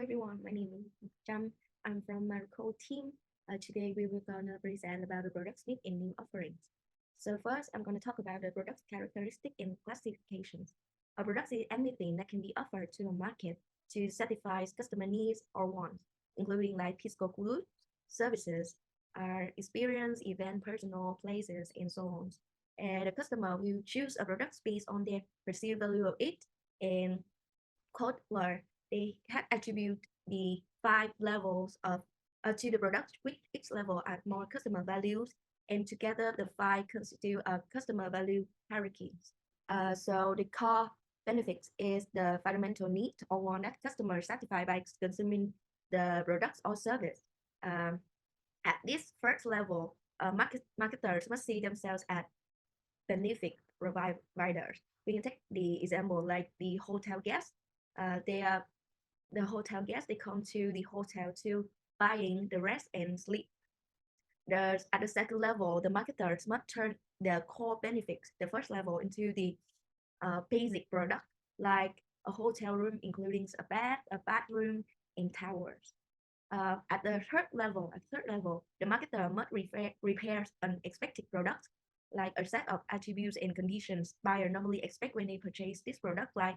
everyone, my name is Trâm. I'm from Maruko Team. Today we will gonna present about the products mix and new offerings. So first, I'm gonna talk about the product characteristic and classifications. A product is anything that can be offered to a market to satisfy customer needs or wants, including like physical goods, services, experience, event, personal places, and so on. And the customer will choose a product based on their perceived value of it and code where they had attribute the 5 levels of to the product, which each level add more customer values, and together the 5 constitute a customer value hierarchy. So the core benefits is the fundamental need or want that customers satisfy by consuming the products or service. Um, at this first level, marketers must see themselves as benefit providers. We can take the example like the hotel guests. They are the hotel guests. They come to the hotel to buying the rest and sleep. At the second level, the marketers must turn the core benefits, the first level, into the basic product like a hotel room, including a bed, a bathroom, and towers. At the third level, the marketer must repair unexpected products like a set of attributes and conditions buyers normally expect when they purchase this product, like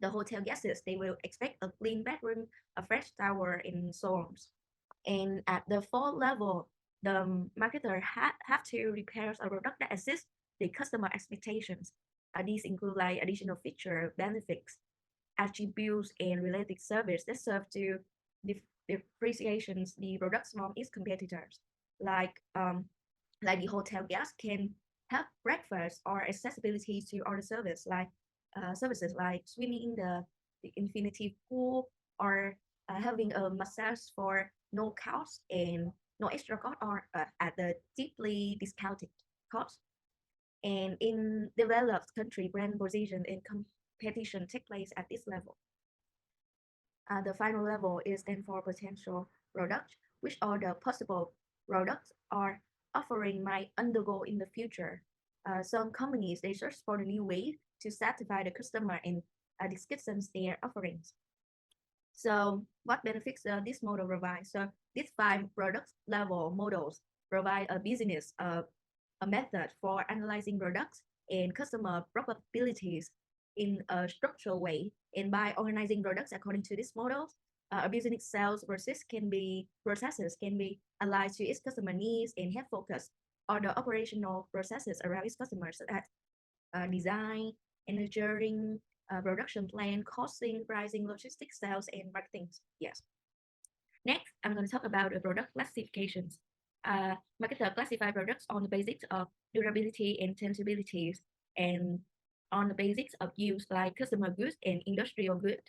the hotel guests, they will expect a clean bedroom, a fresh shower, and so on. And at the fourth level, the marketer have to repair a product that assists the customer expectations. These include like additional feature, benefits, attributes, and related service that serve to differentiations the products from its competitors. Like um, like the hotel guests can have breakfast or accessibility to other services like swimming in the infinity pool or having a massage for no cost and no extra cost or at the deeply discounted cost. And in developed country, brand position and competition take place at this level. The final level is then for potential products, which are the possible products or offering might undergo in the future. Some companies they search for a new way to satisfy the customer and discuss their offerings. So what benefits this model provides? So these 5 product level models provide a business a method for analyzing products and customer probabilities in a structural way. And by organizing products according to these models, a business sales processes can be aligned to its customer needs and have focus on the operational processes around its customers, such as design, engineering, production plan, costing, pricing, logistics, sales, and marketing. Yes. Next, I'm going to talk about the product classifications. Marketers classify products on the basis of durability and tangibility, and on the basics of use like customer goods and industrial goods.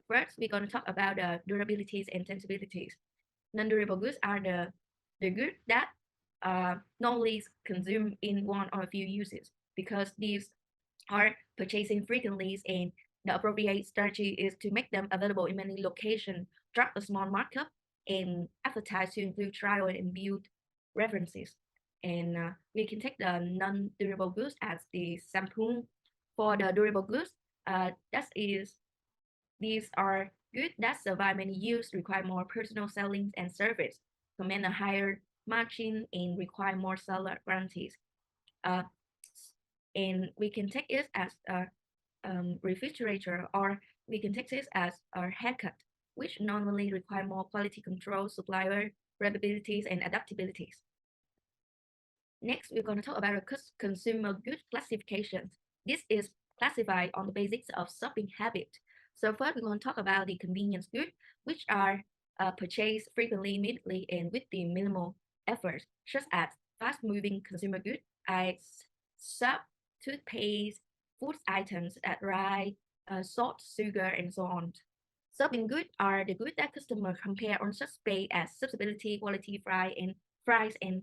First, we're going to talk about the durabilities and tangibilities. Non-durable goods are the goods that normally consumed in one or a few uses because these are purchasing frequently and the appropriate strategy is to make them available in many locations, drop a small markup, and advertise to include trial and build references. And we can take the non-durable goods as the sample. For the durable goods, these are goods that survive many years, require more personal selling and service, command a higher margin, and require more seller guarantees. Uh, and we can take it as a refrigerator, or we can take this as a haircut, which normally require more quality control, supplier reliabilities, and adaptabilities. Next, we're going to talk about consumer good classifications. This is classified on the basis of shopping habit. So first, we're going to talk about the convenience goods, which are purchased frequently, immediately, and with the minimal effort, such as fast-moving consumer goods, as soap, toothpaste, food items that rice, salt, sugar, and so on. Shopping goods are the goods that customers compare on such base as suitability, quality, price, and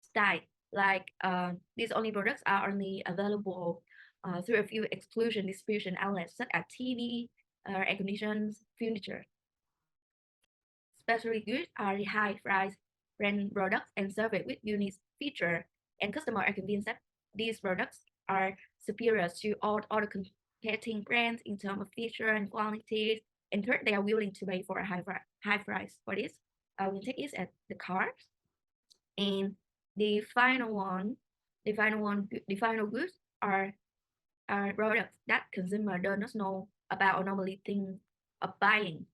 style. Like these only products are only available through a few exclusion distribution outlets such as TV, air conditioners, furniture. Specialty goods are the high price brand products and service with unique feature, and customers are convinced that these products are superior to all other competing brands in terms of feature and quality, And third, they are willing to pay for a high price for this. We take it as the cars. And the final goods are products that consumer does not know about or normally think of buying.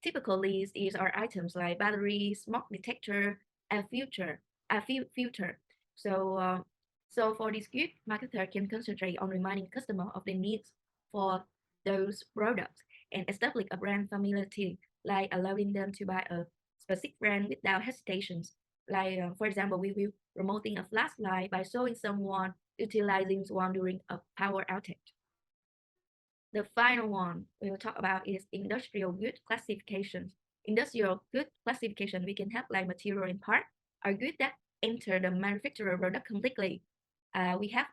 Typically, these are items like batteries, smoke detector, and filter. So for this good, marketer can concentrate on reminding customer of the needs for those products and establish a brand familiarity, like allowing them to buy a specific brand without hesitations. Like, for example, we will promoting a flashlight by showing someone utilizing one during a power outage. The final one we will talk about is industrial good classifications. Industrial good classification, we can have like material and part are good that enter the manufacturer product completely. We have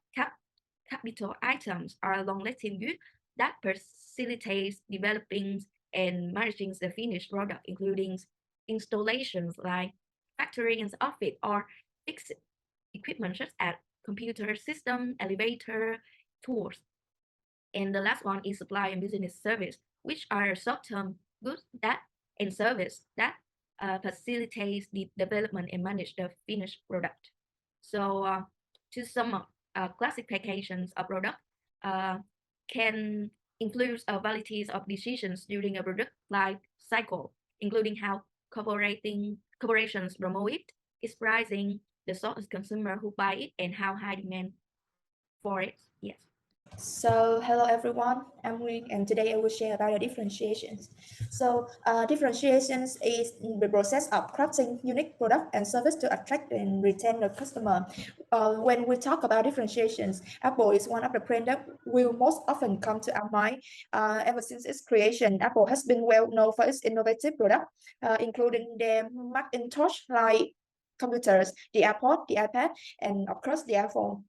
capital items are long-lasting good that facilitates developing and managing the finished product, including installations like factory and office or fixed equipment such as computer system, elevator, tools. And the last one is supply and business service, which are short-term goods that and service that facilitates the development and manage the finished product. So to sum up, classifications of product can include varieties of decisions during a product life cycle, including how corporations promote it, its pricing, the sort of consumer who buy it, and how high demand for it. Yes. So hello everyone, I'm Nguyên, and today I will share about the differentiations. So differentiations is the process of crafting unique product and service to attract and retain the customer. When we talk about differentiations, Apple is one of the brands that will most often come to our mind. Ever since its creation, Apple has been well known for its innovative product, including the Macintosh like computers, the iPod, the iPad, and of course the iPhone.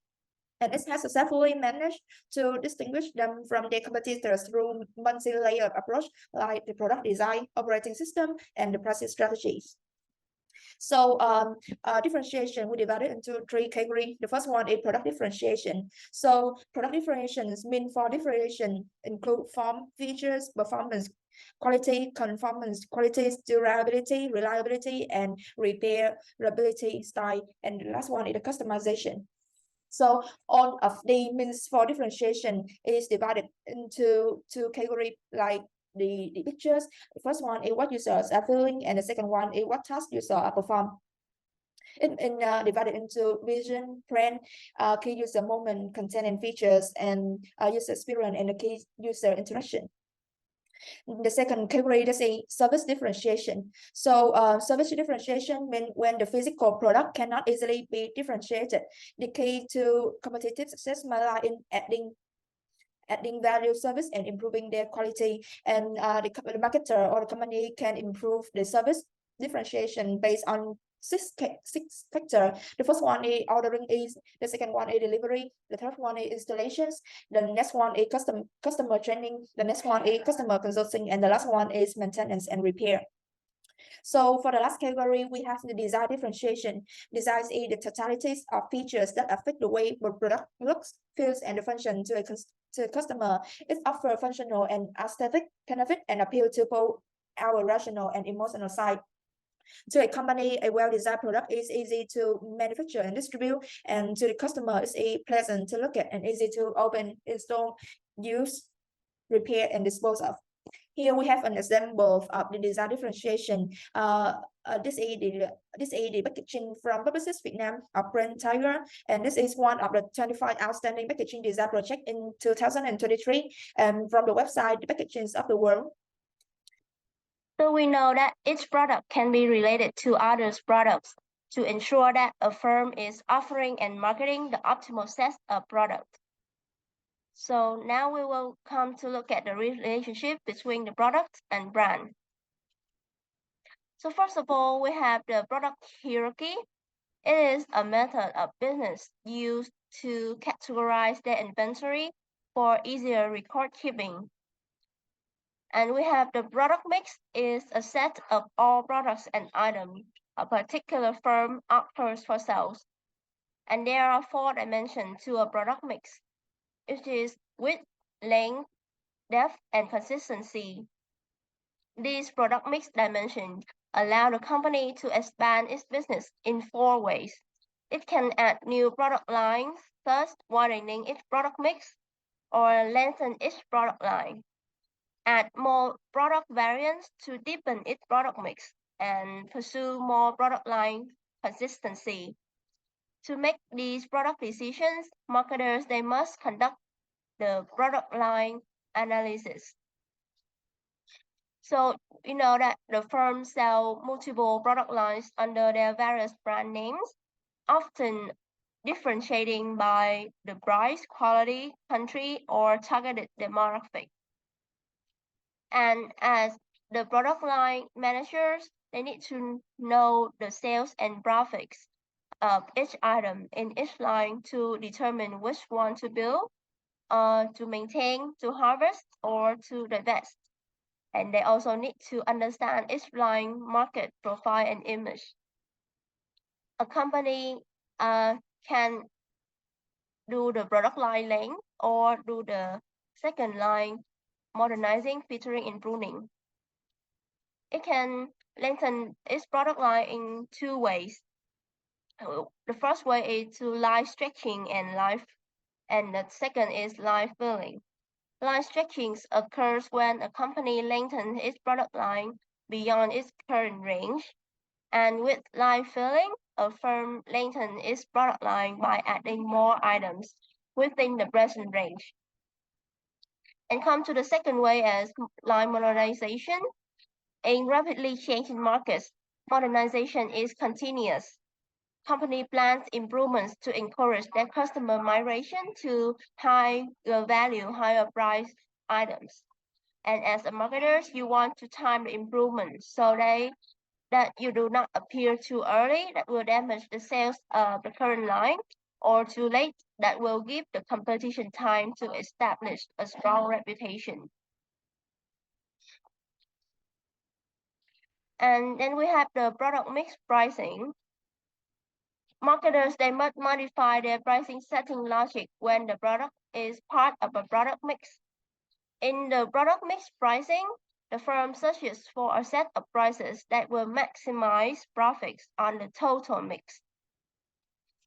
And it has successfully managed to distinguish them from their competitors through multi-layered approach like the product design, operating system, and the pricing strategies. So differentiation, we divide it into three categories. The first one is product differentiation. So product differentiations mean for differentiation include form, features, performance, quality, conformance, quality, durability, reliability, and repairability style. And the last one is the customization. So all of the means for differentiation is divided into two categories like the pictures. The first one is what users are feeling, and the second one is what tasks users are perform. Divided into vision, brand, key user moment, content and features, and user experience and the key user interaction. The second category is a service differentiation. So service differentiation means when the physical product cannot easily be differentiated. The key to competitive success may lie in adding value service and improving their quality. And the marketer or the company can improve the service differentiation based on six factors. The first one is ordering ease, the second one is delivery, the third one is installations, the next one is customer training, the next one is customer consulting, and the last one is maintenance and repair. So for the last category, we have the design differentiation. Design is the totalities of features that affect the way the product looks, feels, and the function to a customer. It offers functional and aesthetic benefit and appeal to both our rational and emotional side. To a company, a well-designed product is easy to manufacture and distribute, and to the customer, it's pleasant to look at and easy to open, install, use, repair, and dispose of. Here we have an example of the design differentiation. This is the packaging from Publicis Vietnam of brand Tiger, and this is one of the 25 outstanding packaging design projects in 2023. And from the website, the packagings of the world. So we know that each product can be related to others' products to ensure that a firm is offering and marketing the optimal set of products. So now we will come to look at the relationship between the product and brand. So first of all, we have the product hierarchy. It is a method of business used to categorize their inventory for easier record keeping. And we have the product mix is a set of all products and items a particular firm offers for sales. And there are 4 dimensions to a product mix, which is width, length, depth, and consistency. These product mix dimensions allow the company to expand its business in 4 ways. It can add new product lines, thus widening its product mix, or lengthen its product line, add more product variants to deepen its product mix, and pursue more product line consistency. To make these product decisions, marketers, they must conduct the product line analysis. So we know that the firms sell multiple product lines under their various brand names, often differentiating by the price, quality, country, or targeted demographic. And as the product line managers, they need to know the sales and profits of each item in each line to determine which one to build, to maintain, to harvest, or to divest. And they also need to understand each line market profile and image. A company can do the product line length or do the second line modernizing, featuring, and pruning. It can lengthen its product line in 2 ways. The first way is to line stretching and the second is line filling. Line stretching occurs when a company lengthens its product line beyond its current range. And with line filling, a firm lengthens its product line by adding more items within the present range. And come to the second way as line modernization. In rapidly changing markets, modernization is continuous. Company plans improvements to encourage their customer migration to higher value, higher price items. And as a marketers, you want to time the improvement so that you do not appear too early, that will damage the sales of the current line, or too late, that will give the competition time to establish a strong reputation. And then we have the product mix pricing. Marketers, they must modify their pricing setting logic when the product is part of a product mix. In the product mix pricing, the firm searches for a set of prices that will maximize profits on the total mix.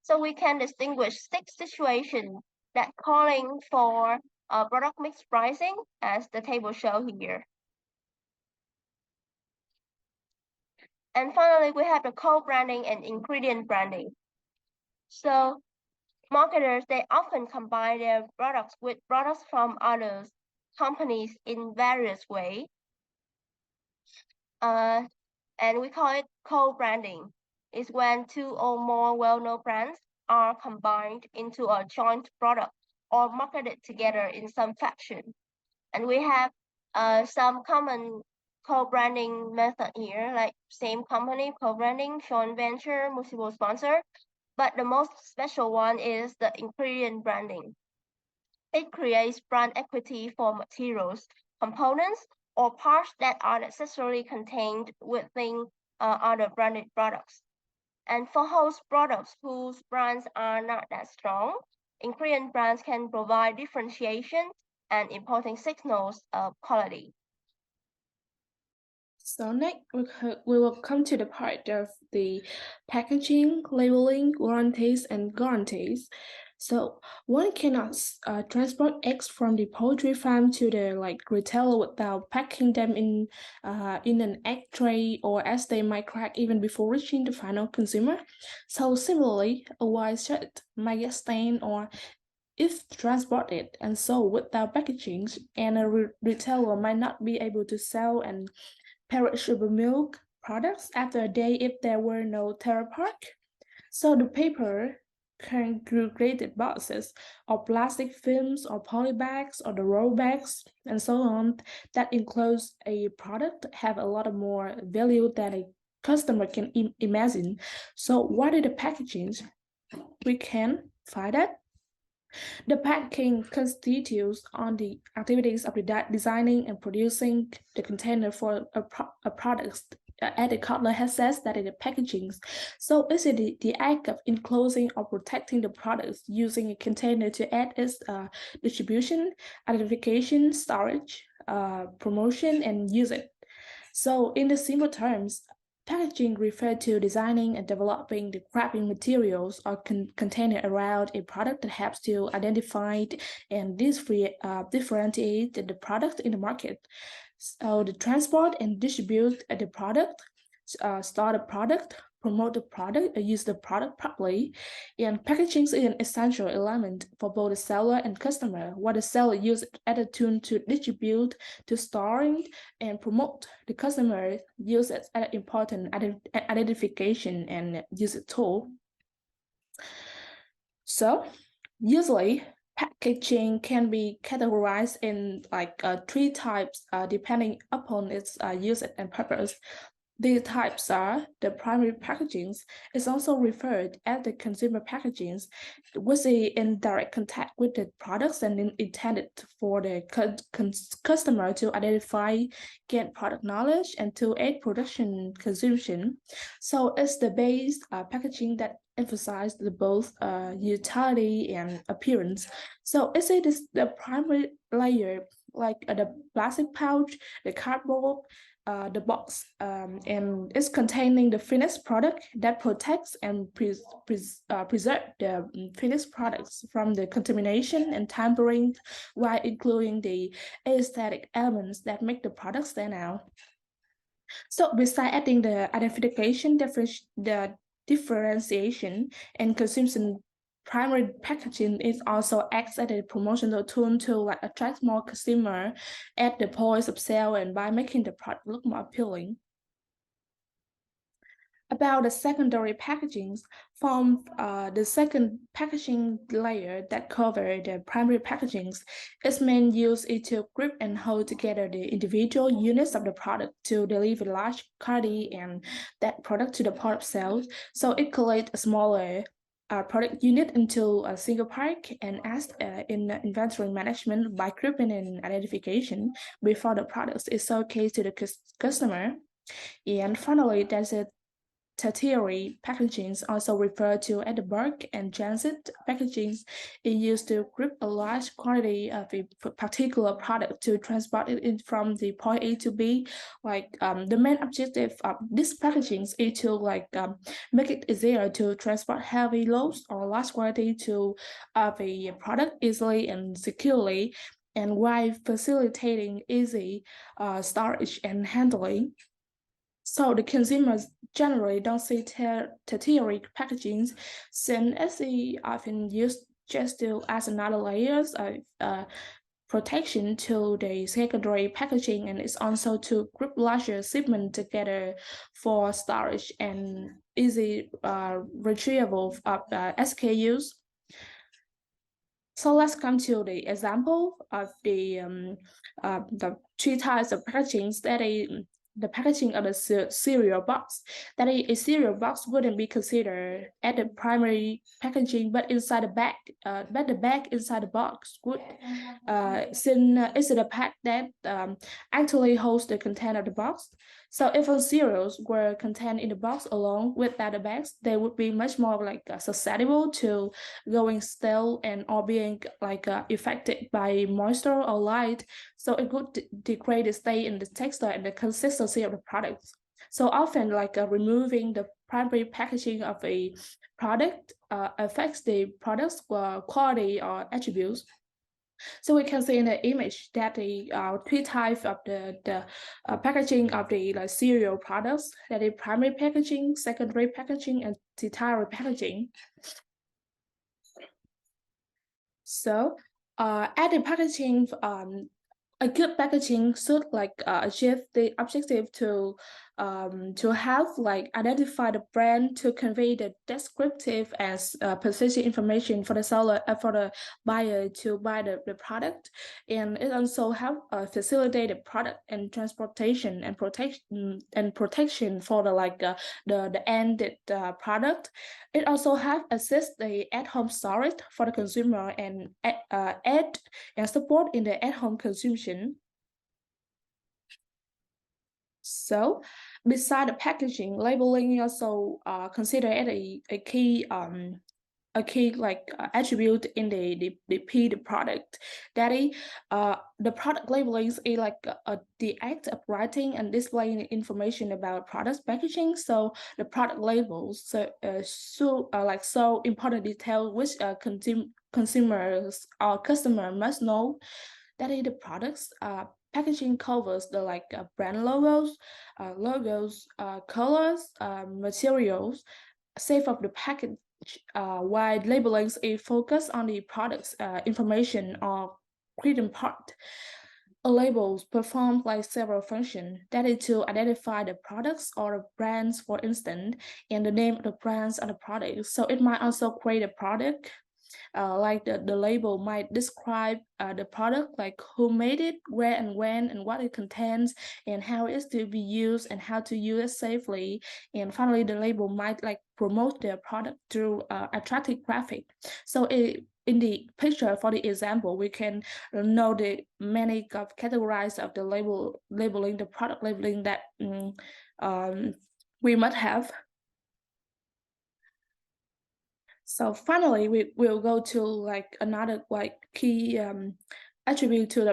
So we can distinguish 6 situations that calling for a product mix pricing as the table shows here. And finally, we have the co-branding and ingredient branding. So marketers, they often combine their products with products from other companies in various ways. And we call it co-branding. It's when 2 or more well-known brands are combined into a joint product or marketed together in some fashion. And we have some common co-branding method here, like same company, co-branding, joint venture, multiple sponsor. But the most special one is the ingredient branding. It creates brand equity for materials, components, or parts that are necessarily contained within other branded products. And for host products whose brands are not that strong, ingredient brands can provide differentiation and important signals of quality. So next, we will come to the part of the packaging, labeling, warranties, and guarantees. So one cannot transport eggs from the poultry farm to the retailer without packing them in an egg tray, or as they might crack even before reaching the final consumer. So similarly, a white shirt might get stained or if transported and sold without packaging, and a retailer might not be able to sell and perishable milk products after a day if there were no Terra Park. So the paper congregated boxes or plastic films or poly bags or the roll bags and so on that enclose a product have a lot of more value than a customer can imagine. So what are the packaging? We can find that. The packing constitutes on the activities of the designing and producing the container for a product. As the Kotler has said that in the packaging. So is it the act of enclosing or protecting the products using a container to add its distribution, identification, storage, promotion, and use it. So in the simple terms, packaging refers to designing and developing the wrapping materials or container around a product that helps to identify and differentiate the product in the market. So the transport and distribute the product, store the product, promote the product, use the product properly, and packaging is an essential element for both the seller and customer. What the seller uses as a tool to distribute, to storing, and promote, the customer uses it as an important identification and use it tool. So usually packaging can be categorized in like 3 types depending upon its use and purpose. These types are the primary packagings. It's also referred as the consumer packagings, which is in direct contact with the products and intended for the customer to identify, get product knowledge, and to aid production consumption. So it's the base packaging that emphasizes both utility and appearance. So it's the primary layer, like the plastic pouch, the cardboard, the box, and it's containing the finished product that protects and preserve the finished products from the contamination and tampering, while including the aesthetic elements that make the product stand out. So besides adding the identification, the differentiation, and consumption, primary packaging is also acts as a promotional tool to like attract more consumer at the points of sale and by making the product look more appealing. About the secondary packagings, from the second packaging layer that cover the primary packagings, its main use is to grip and hold together the individual units of the product to deliver large quantity and that product to the point of sale. So it collects a smaller product unit into a single pack and acts in inventory management by grouping and identification before the product is showcased to the customer. And finally, there's a tertiary packagings, also referred to as the bulk and transit packagings, is used to group a large quantity of a particular product to transport it in from the point A to B. Like the main objective of this packaging is to make it easier to transport heavy loads or large quantity of a product easily and securely, and while facilitating easy storage and handling. So the consumers generally don't see tertiary packaging, since they often used just to add another layers of protection to the secondary packaging, and it's also to group larger shipments together for storage and easy retrieval of SKUs. So let's come to the example of the 3 types of packagings that the packaging of a cereal box. That a cereal box wouldn't be considered as the primary packaging, but inside the bag, but the bag inside the box would, since it's the pack that actually holds the content of the box. So if all cereals were contained in the box along with other bags, they would be much more susceptible to going stale and or being affected by moisture or light. So it could degrade the state in the texture and the consistency of the products. So often removing the primary packaging of a product affects the product's quality or attributes. So we can see in the image that the 3 types of the packaging of the cereal products, that is primary packaging, secondary packaging, and tertiary packaging. So at the packaging, a good packaging should achieve the objective to have identify the brand, to convey the descriptive and position information for the seller for the buyer to buy the product, and it also help facilitate the product and transportation and protection for the ended product. It also have assist the at-home storage for the consumer and aid and support in the at-home consumption. So, beside the packaging, labeling also considered as a key a key attribute in the product. That is, the product labeling is the act of writing and displaying information about product packaging. So the product labels so important detail which consumers or customer must know. That is, the products packaging covers the brand logos, colors, materials, shape of the package. While labeling is focused on the product's information or written part. A label performs several functions. That is to identify the products or the brands, for instance, and the name of the brands or the products. So it might also create a product. The label might describe the product, like who made it, where and when, and what it contains, and how it is to be used, and how to use it safely. And finally, the label might promote their product through attractive graphic. So in the picture, for the example, we can know the many categories of the labeling, the product labeling that we must have. So finally, we will go to another key attribute to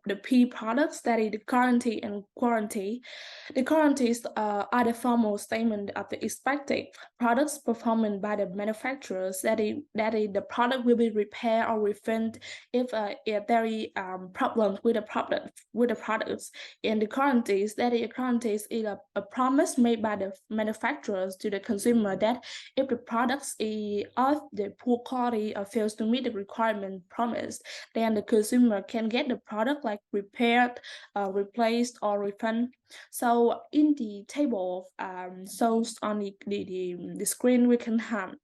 the P products, that is the guarantee and warranty. The guarantees are the formal statement of the expected products performance by the manufacturers. That is the product will be repaired or refunded if there is problems with the products. And the guarantees, guarantees is a promise made by the manufacturers to the consumer that if the products is of the poor quality or fails to meet the requirement promised, then the consumer can get the product repaired, replaced, or refunded. So in the table shows on the screen, we can have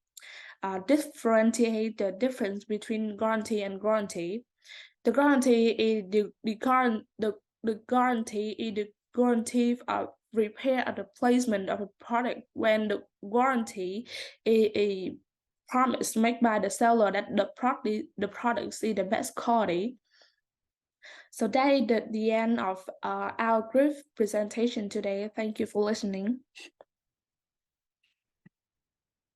differentiate the difference between guarantee and warranty. The guarantee is the guarantee is the guarantee of repair or the placement of a product, when the warranty is a promise made by the seller that the products is the best quality. So that is the end of our brief presentation today. Thank you for listening.